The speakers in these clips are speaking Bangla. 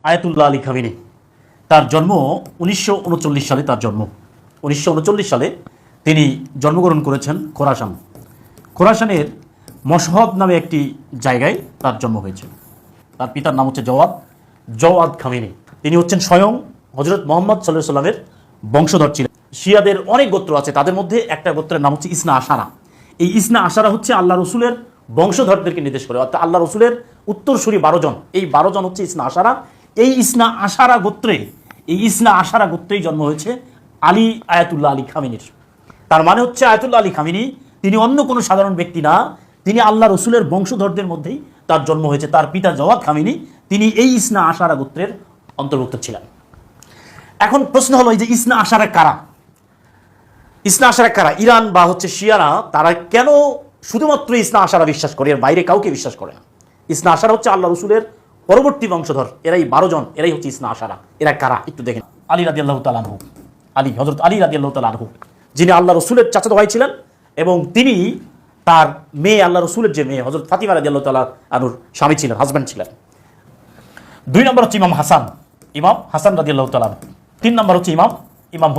আয়াতুল্লাহ আলী খামিনি, তার জন্ম 1939 সালে। তার জন্ম 1939 সালে তিনি জন্মগ্রহণ করেছেন খোরাসানের মশহদ নামে একটি জায়গায় তার জন্ম হয়েছে। তার পিতার নাম হচ্ছে জওয়াদ খামিনি। তিনি হচ্ছেন স্বয়ং হজরত মোহাম্মদ সাল্লাল্লাহু আলাইহি সাল্লামের বংশধর ছিলেন। শিয়াদের অনেক গোত্র আছে, তাদের মধ্যে একটা গোত্রের নাম হচ্ছে ইসনা আশারা। এই ইসনা আশারা হচ্ছে আল্লাহ রসুলের বংশধরদেরকে নির্দেশ করে, অর্থাৎ আল্লাহ রসুলের উত্তরসূরি 12 জন। এই 12 জন হচ্ছে ইসনা আশারা। এই ইসনা আশারা গোত্রেই জন্ম হয়েছে আলী আয়াতুল্লাহ আলী খামিনির। তার মানে হচ্ছে আয়াতুল্লাহ আলী খামিনি তিনি অন্য কোনো সাধারণ ব্যক্তি না, তিনি আল্লাহ রসুলের বংশধরদের মধ্যেই তার জন্ম হয়েছে। তার পিতা জওয়াদ খামিনি তিনি এই ইসনা আশারা গোত্রের অন্তর্ভুক্ত ছিলেন। এখন প্রশ্ন হলো, এই যে ইসনা আশারা কারা? ইরান বা হচ্ছে শিয়ারা, তারা কেন শুধুমাত্র ইসনা আশারা বিশ্বাস করে, এর বাইরে কাউকে বিশ্বাস করে না? ইসনা আশারা হচ্ছে আল্লাহ রসুলের পরবর্তী বংশধর, এরাই 12 জন, এরাই হচ্ছে ইসনা আশারা। এরা কারা একটু দেখেন। আলী রাদিয়াল্লাহু তাআলা আনহু, হযরত আলী রাদিয়াল্লাহু তাআলা আনহু, যিনি আল্লাহ রসুলের চাচাতো ভাই ছিলেন এবং তিনি তার মেয়ে, আল্লাহ রসুলের যে মেয়ে হযরত ফাতিমা রাদিয়াল্লাহু তাআলা আনহুর স্বামী ছিলেন, হাজব্যান্ড ছিলেন। 2 নম্বর হচ্ছে ইমাম হাসান রাদিয়াল্লাহু তাআলা আনহু। 3 নম্বর হচ্ছে ইমাম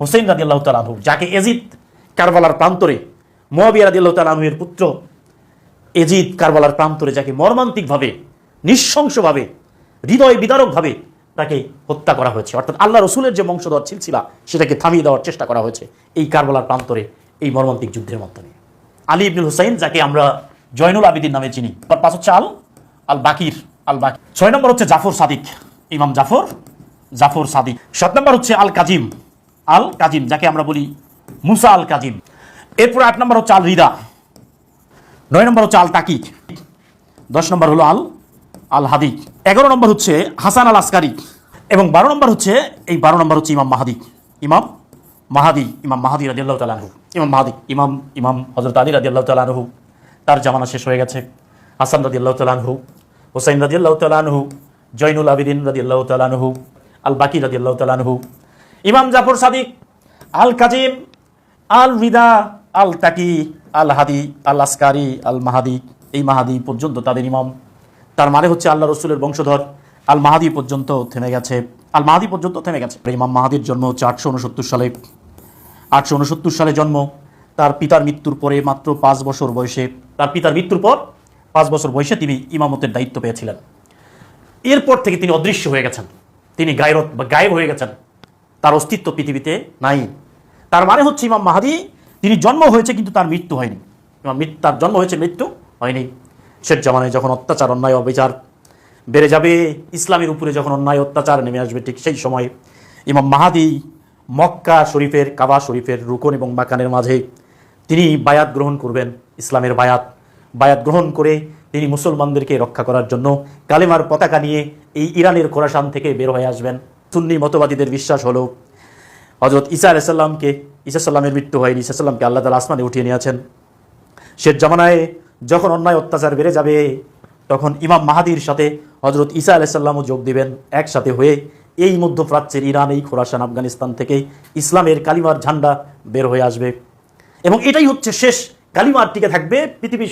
হোসেন রাদিয়াল্লাহু তাআলা আনহু, যাকে এজিদ কারবালার প্রান্তরে, মুয়াবিয়া রাদিয়াল্লাহু তাআলা আনহুর পুত্র এজিদ কারবালার প্রান্তরে যাকে মর্মান্তিকভাবে, নৃশংসভাবে, হৃদয় বিদারকভাবে তাকে হত্যা করা হয়েছে। অর্থাৎ আল্লাহ রসুলের যে বংশধর সিলসিলা সেটাকে থামিয়ে দেওয়ার চেষ্টা করা হয়েছে এই কারবালার প্রান্তরে, এই মর্মান্তিক যুদ্ধের মাধ্যমে। আলী ইবনুল হুসাইন, যাকে আমরা জয়নুল আবিদিন নামে চিনি। 5 হচ্ছে আল বাকির। 6 নম্বর হচ্ছে ইমাম জাফর সাদিক। 7 নম্বর হচ্ছে আল কাজিম, যাকে আমরা বলি মুসা আল কাজিম। এরপর 8 নম্বর হচ্ছে আল রিদা। 9 নম্বর হচ্ছে আল তাকি। 10 নম্বর হলো আল হাদি। 11 নম্বর হচ্ছে হাসান আল আসকারি এবং 12 নম্বর হচ্ছে ইমাম মাহাদি রাদিয়াল্লাহু তাআলা আনহু। ইমাম হযরত আলী রাদিয়াল্লাহু তাআলা আনহু, তার জামানা শেষ হয়ে গেছে। হাসান রাদিয়াল্লাহু তাআলা আনহু, হুসাইন রাদিয়াল্লাহু তাআলা আনহু, জয়নুল আবিদিন রাদিয়াল্লাহু তাআলা আনহু, আল বাকি রাদিয়াল্লাহু তাআলা আনহু, ইমাম জাফর সাদিক, আল কাজিম, আল রিদা, আল তাকি, আল হাদি, আল আসকারি, আল মাহাদি। এই মাহাদি পর্যন্ত তাদের ইমাম। তার মানে হচ্ছে আল্লাহ রসুলের বংশধর আল মাহাদি পর্যন্ত থেমে গেছে। ইমাম মাহাদির জন্ম হচ্ছে 869 সালে জন্ম। তার পিতার মৃত্যুর পরে মাত্র 5 বছর বয়সে তিনি ইমামতের দায়িত্ব পেয়েছিলেন। এরপর থেকে তিনি অদৃশ্য হয়ে গেছেন, তিনি গায়েব হয়ে গেছেন, তার অস্তিত্ব পৃথিবীতে নাই। তার মানে হচ্ছে ইমাম মাহাদি তিনি জন্ম হয়েছে কিন্তু তার মৃত্যু হয়নি। তার জন্ম হয়েছে, মৃত্যু হয়নি। শেষ জামানায় যখন অত্যাচার, অন্যায়, অবিচার বেড়ে যাবে, ইসলামের উপরে যখন অন্যায় অত্যাচার নেমে আসবে, ঠিক সেই সময় ইমাম মাহাদি মক্কা শরীফের, কাবা শরীফের রুকন এবং মাকানের মাঝে তিনি বায়াত গ্রহণ করবেন। ইসলামের বায়াত গ্রহণ করে তিনি মুসলমানদেরকে রক্ষা করার জন্য কালেমার পতাকা নিয়ে এই ইরানের খোরাসান থেকে বের হয়ে আসবেন। সুন্নি মতবাদীদের বিশ্বাস হলো হযরত ঈসা আলাইহিস সালামের মৃত্যু হয়নি, ঈসা সাল্লামকে আল্লাহ তাআলা আসমানে উঠিয়ে নিয়েছেন। শেষ জামানায় যখন অন্যায় অত্যাচার বেড়ে যাবে, তখন ইমাম মাহাদির সাথে হযরত ঈসা আলাইহিস সালামও যোগ দিবেন। একসাথে হয়ে এই মধ্যপ্রাচ্যের ইরান, এই খোরাসান, আফগানিস্তান থেকে ইসলামের কালিমার ঝান্ডা বের হয়ে আসবে এবং এটাই হচ্ছে শেষ। কালিমার টিকে থাকবে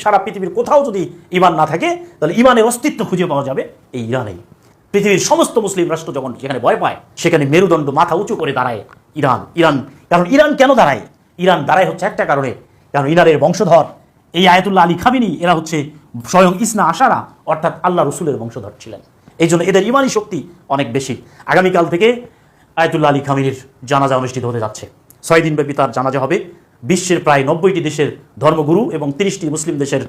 সারা পৃথিবীর কোথাও যদি ইমান না থাকে, তাহলে ইমানের অস্তিত্ব খুঁজে পাওয়া যাবে এই ইরানেই। পৃথিবীর সমস্ত মুসলিম রাষ্ট্র যখন যেখানে ভয় পায়, সেখানে মেরুদণ্ড মাথা উঁচু করে দাঁড়ায় ইরান। কারণ ইরান কেন দাঁড়ায়? ইরান দাঁড়ায় হচ্ছে একটা কারণে, কারণ ইরানের বংশধর এই আয়াতুল্লাহ আলী খামিনি, এরা হচ্ছে স্বয়ং ইসনা আশারা, অর্থাৎ আল্লাহ রসুলের বংশধর ছিলেন। এই জন্য এদের ইমানি শক্তি অনেক বেশি। আগামীকাল থেকে আয়াতুল্লাহ আলী খামিনির জানাজা অনুষ্ঠিত হতে যাচ্ছে। 6 দিন ব্যাপী তার জানাজা হবে। বিশ্বের প্রায় 90টি দেশের ধর্মগুরু এবং 30টি মুসলিম দেশের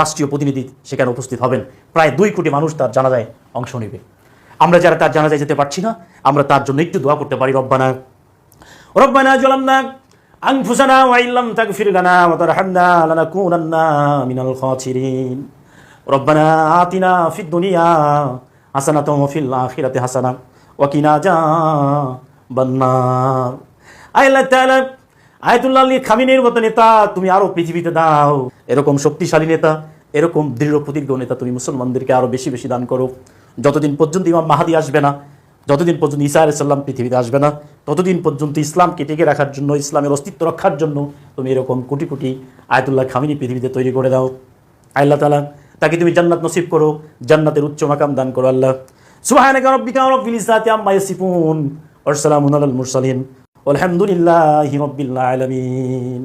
রাষ্ট্রীয় প্রতিনিধি সেখানে উপস্থিত হবেন। প্রায় 2 কোটি মানুষ তার জানাজায় অংশ নেবে। আমরা যারা তার জানাজায় যেতে পারছি না, আমরা তার জন্য একটু দোয়া করতে পারি। রব্বানা জালামনা আনফুসানা ওয়া ইল্লাম তাগফির লানা ওয়া তারহামনা লানাকুনান্না মিনাল খাসিরিন। রব্বানা আতিনা ফিদ দুনিয়া হাসানাতাও ওয়া ফিল আখিরাতি হাসানা ওয়া কিনা আযাবান্নার। আল্লাহ তাআলা আয়াতুল্লাহ আলী খামিনির মতো নেতা তুমি আরো পৃথিবীতে দাও। এরকম শক্তিশালী নেতা, এরকম দৃঢ় প্রতিজ্ঞ নেতা তুমি মুসলমানদেরকে আরো বেশি বেশি দান করো। যতদিন পর্যন্ত ইমাম মাহাদি আসবে না, যতদিন পর্যন্ত ঈসা আলাইহিস সালাম পৃথিবীতে আসবে না, ততদিন পর্যন্ত ইসলামকে টিকে রাখার জন্য, ইসলামের অস্তিত্ব রক্ষার জন্য তুমি এরকম কোটি কোটি আয়াতুল্লাহ খামিনি পৃথিবীতে তৈরি করে দাও। আল্লাহ তাআলা তাকে তুমি জান্নাত নসিব করো, জান্নাতের উচ্চ মাকাম দান করো। আল্লাহ সুবহানাকা রাব্বিকা রাব্বিল ইজ্জাতি আম্মা ইয়াসিফুন ওয়া সালামুন আলাল মুরসালিন ওয়ালহামদুলিল্লাহি রাব্বিল আলামিন।